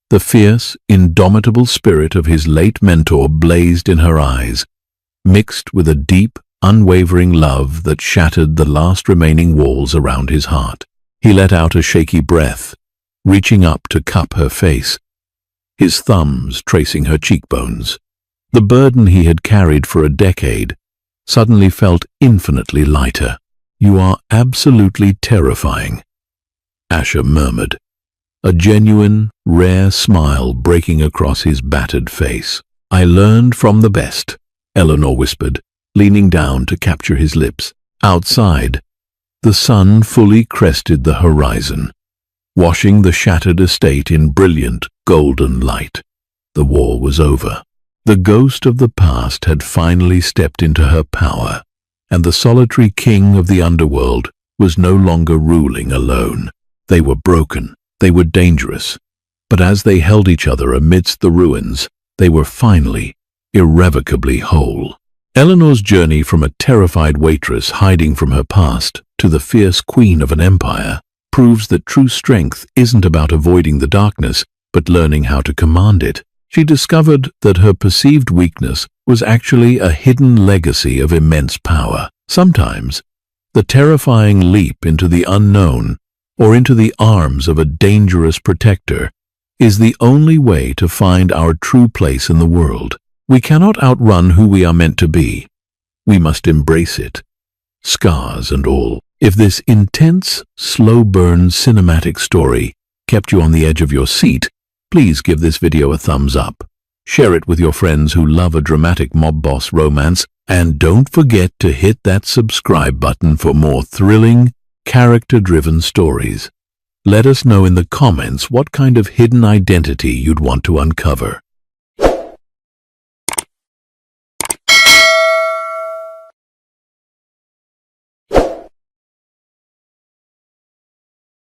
The fierce, indomitable spirit of his late mentor blazed in her eyes, mixed with a deep, unwavering love that shattered the last remaining walls around his heart. He let out a shaky breath, reaching up to cup her face, his thumbs tracing her cheekbones. The burden he had carried for a decade suddenly felt infinitely lighter. "You are absolutely terrifying," Asher murmured, a genuine, rare smile breaking across his battered face. "I learned from the best," Eleanor whispered, leaning down to capture his lips. Outside, the sun fully crested the horizon, washing the shattered estate in brilliant, golden light. The war was over. The ghost of the past had finally stepped into her power, and the solitary king of the underworld was no longer ruling alone. They were broken, they were dangerous, but as they held each other amidst the ruins, they were finally, irrevocably whole. Eleanor's journey from a terrified waitress hiding from her past to the fierce queen of an empire proves that true strength isn't about avoiding the darkness, but learning how to command it. She discovered that her perceived weakness was actually a hidden legacy of immense power. Sometimes, the terrifying leap into the unknown or into the arms of a dangerous protector is the only way to find our true place in the world. We cannot outrun who we are meant to be. We must embrace it, scars and all. If this intense, slow-burn cinematic story kept you on the edge of your seat, please give this video a thumbs up. Share it with your friends who love a dramatic mob boss romance, and don't forget to hit that subscribe button for more thrilling, character-driven stories. Let us know in the comments what kind of hidden identity you'd want to uncover.